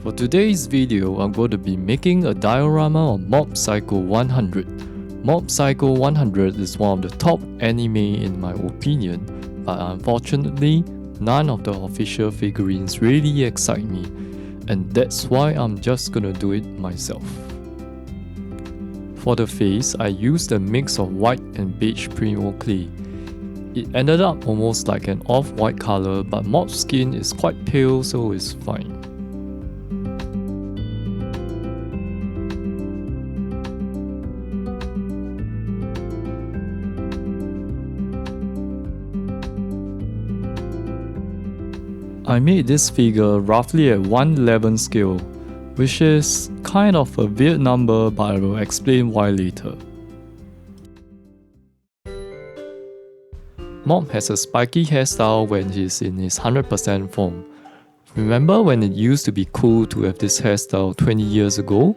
For today's video, I'm going to be making a diorama of Mob Psycho 100. Mob Psycho 100 is one of the top anime in my opinion, but unfortunately, none of the official figurines really excite me, and that's why I'm just gonna do it myself. For the face, I used a mix of white and beige Polymer clay. It ended up almost like an off-white color, but Mob's skin is quite pale, so it's fine. I made this figure roughly at 1/11 scale, which is kind of a weird number, but I will explain why later. Mob has a spiky hairstyle when he's in his 100% form. Remember when it used to be cool to have this hairstyle 20 years ago?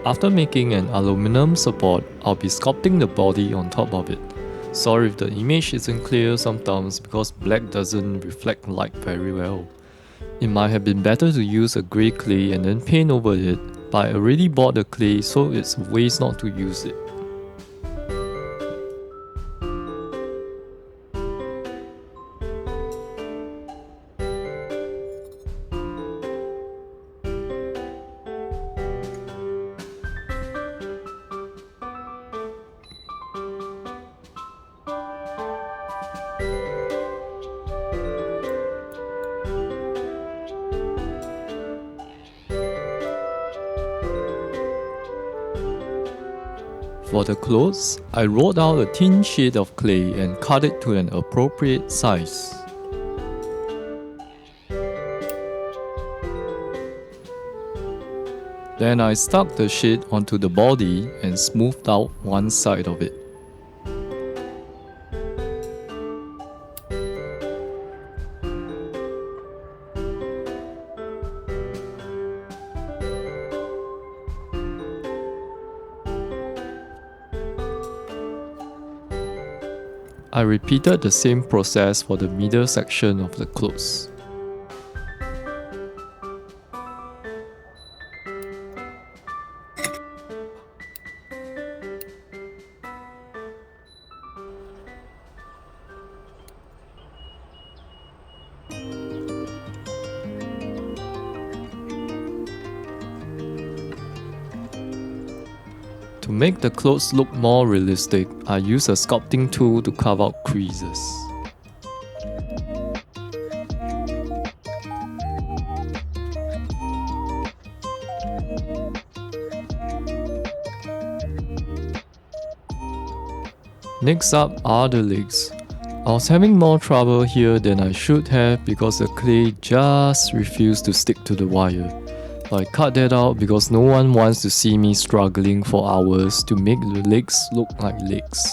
After making an aluminum support, I'll be sculpting the body on top of it. Sorry if the image isn't clear sometimes because black doesn't reflect light very well. It might have been better to use a grey clay and then paint over it, but I already bought the clay, so it's a waste not to use it. For the clothes, I rolled out a thin sheet of clay and cut it to an appropriate size. Then I stuck the sheet onto the body and smoothed out one side of it. I repeated the same process for the middle section of the clothes. To make the clothes look more realistic, I use a sculpting tool to carve out creases. Next up are the legs. I was having more trouble here than I should have because the clay just refused to stick to the wire. I cut that out because no one wants to see me struggling for hours to make the legs look like legs.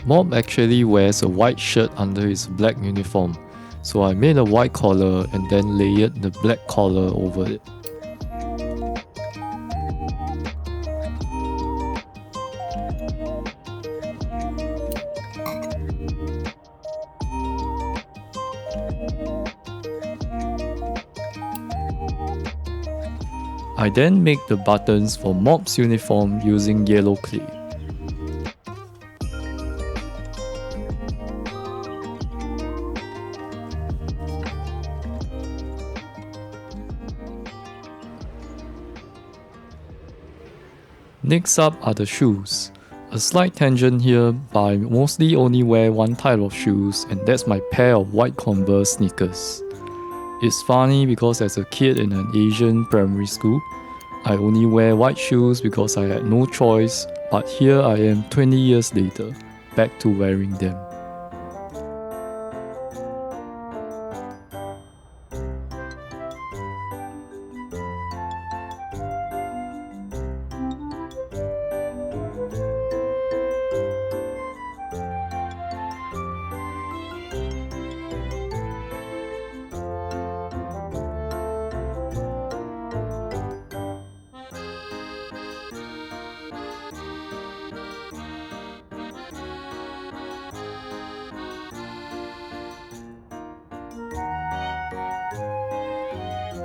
Mob actually wears a white shirt under his black uniform, so I made a white collar and then layered the black collar over it. I then make the buttons for Mob's uniform using yellow clay. Next up are the shoes. A slight tangent here, but I mostly only wear one type of shoes, and that's my pair of white Converse sneakers. It's funny because as a kid in an Asian primary school, I only wear white shoes because I had no choice, but here I am 20 years later, back to wearing them.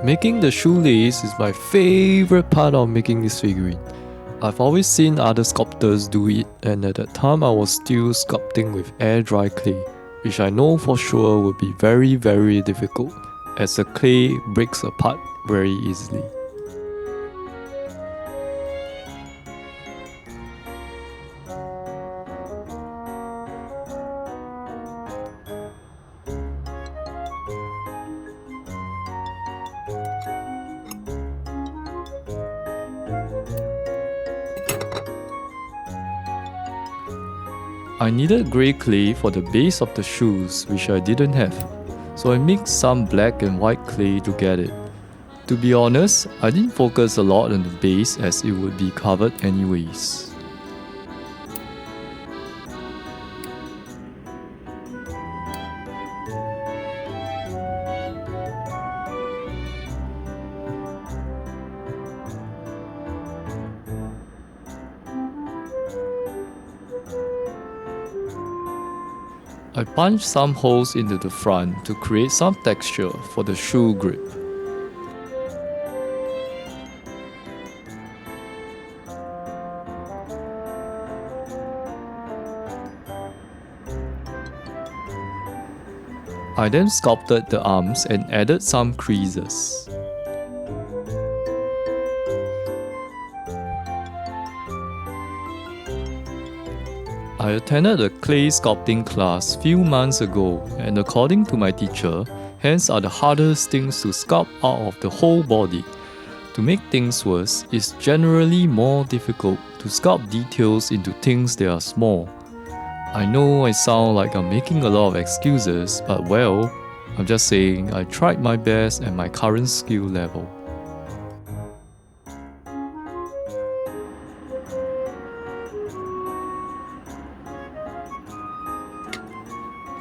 Making the shoelace is my favorite part of making this figurine. I've always seen other sculptors do it, and at that time I was still sculpting with air dry clay, which I know for sure would be very difficult as the clay breaks apart very easily. I needed grey clay for the base of the shoes, which I didn't have, so I mixed some black and white clay to get it. To be honest, I didn't focus a lot on the base as it would be covered anyways. I punched some holes into the front to create some texture for the shoe grip. I then sculpted the arms and added some creases. I attended a clay sculpting class few months ago, and according to my teacher, hands are the hardest things to sculpt out of the whole body. To make things worse, it's generally more difficult to sculpt details into things that are small. I know I sound like I'm making a lot of excuses, but well, I'm just saying I tried my best at my current skill level.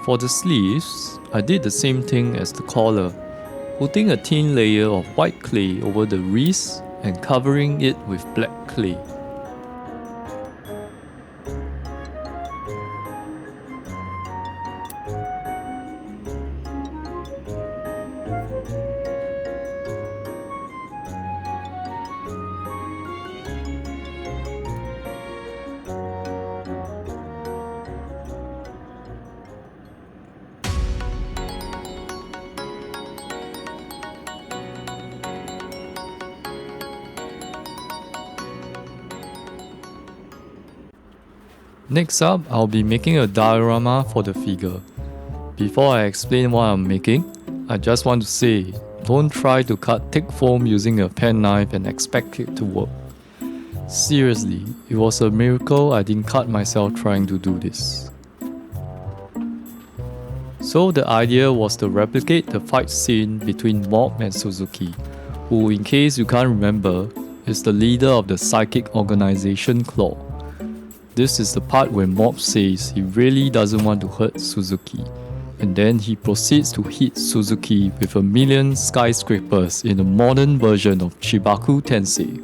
For the sleeves, I did the same thing as the collar, putting a thin layer of white clay over the wrist and covering it with black clay. Next up, I'll be making a diorama for the figure. Before I explain what I'm making, I just want to say, don't try to cut thick foam using a penknife and expect it to work. Seriously, it was a miracle I didn't cut myself trying to do this. So the idea was to replicate the fight scene between Mob and Suzuki, who, in case you can't remember, is the leader of the psychic organization Claw. This is the part where Mob says he really doesn't want to hurt Suzuki, and then he proceeds to hit Suzuki with 1,000,000 skyscrapers in a modern version of Chibaku Tensei.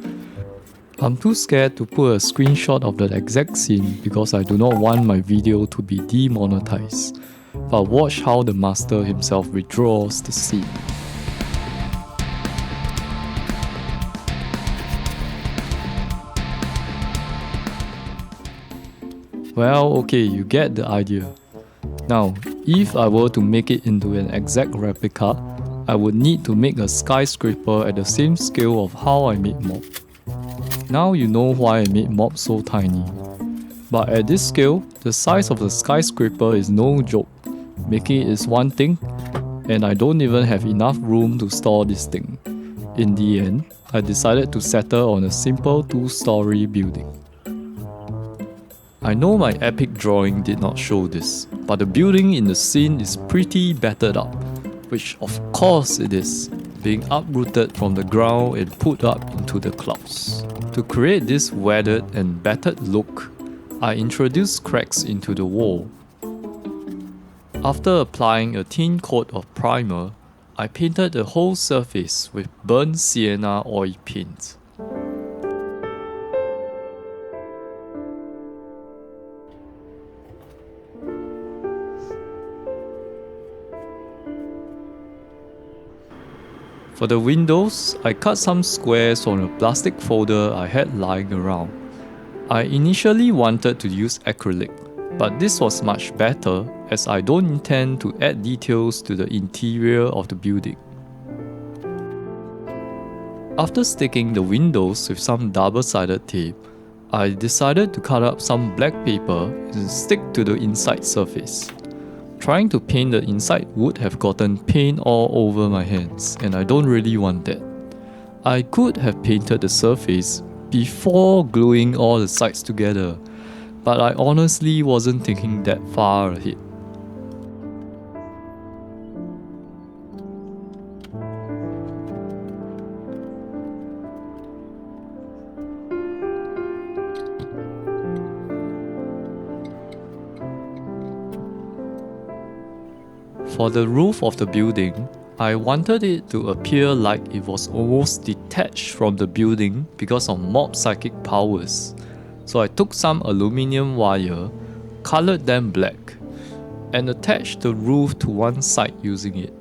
I'm too scared to put a screenshot of that exact scene because I do not want my video to be demonetized, but watch how the master himself withdraws the scene. Well, okay, you get the idea. Now, if I were to make it into an exact replica, I would need to make a skyscraper at the same scale of how I made Mob. Now you know why I made Mob so tiny. But at this scale, the size of the skyscraper is no joke. Making it is one thing, and I don't even have enough room to store this thing. In the end, I decided to settle on a simple 2-story building. I know my epic drawing did not show this, but the building in the scene is pretty battered up, which of course it is, being uprooted from the ground and put up into the clouds. To create this weathered and battered look, I introduced cracks into the wall. After applying a thin coat of primer, I painted the whole surface with burnt sienna oil paint. For the windows, I cut some squares on a plastic folder I had lying around. I initially wanted to use acrylic, but this was much better as I don't intend to add details to the interior of the building. After sticking the windows with some double-sided tape, I decided to cut up some black paper and stick to the inside surface. Trying to paint the inside would have gotten paint all over my hands, and I don't really want that. I could have painted the surface before gluing all the sides together, but I honestly wasn't thinking that far ahead. For the roof of the building, I wanted it to appear like it was almost detached from the building because of Mob's psychic powers. So I took some aluminium wire, colored them black, and attached the roof to one side using it.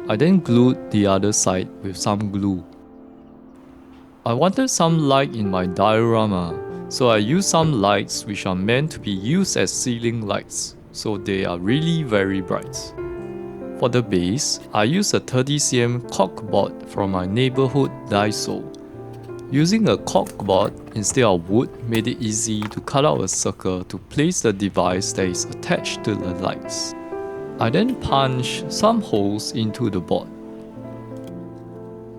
I then glued the other side with some glue. I wanted some light in my diorama, so I used some lights which are meant to be used as ceiling lights, so they are really very bright. For the base, I used a 30cm corkboard from my neighborhood Daiso. Using a corkboard instead of wood made it easy to cut out a circle to place the device that is attached to the lights. I then punched some holes into the board.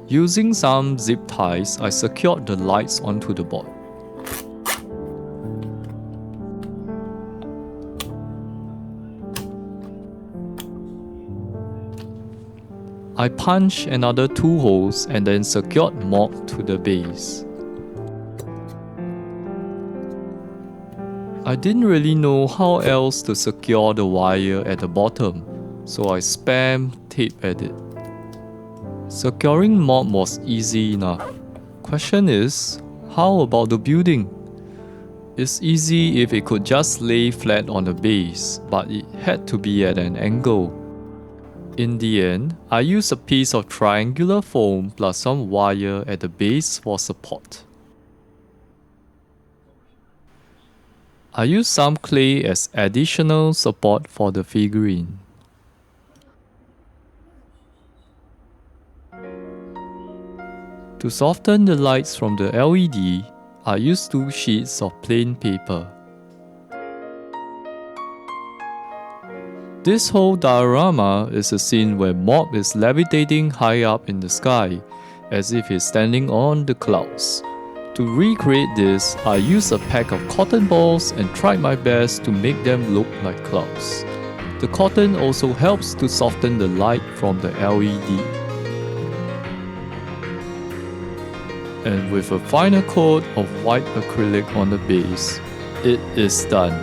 Using some zip ties, I secured the lights onto the board. I punched another 2 holes and then secured Mob to the base. I didn't really know how else to secure the wire at the bottom, so I spammed tape at it. Securing Mob was easy enough. Question is, how about the building? It's easy if it could just lay flat on the base, but it had to be at an angle. In the end, I used a piece of triangular foam plus some wire at the base for support. I used some clay as additional support for the figurine. To soften the lights from the LED, I used 2 sheets of plain paper. This whole diorama is a scene where Mob is levitating high up in the sky, as if he's standing on the clouds. To recreate this, I used a pack of cotton balls and tried my best to make them look like clouds. The cotton also helps to soften the light from the LED. And with a final coat of white acrylic on the base, it is done.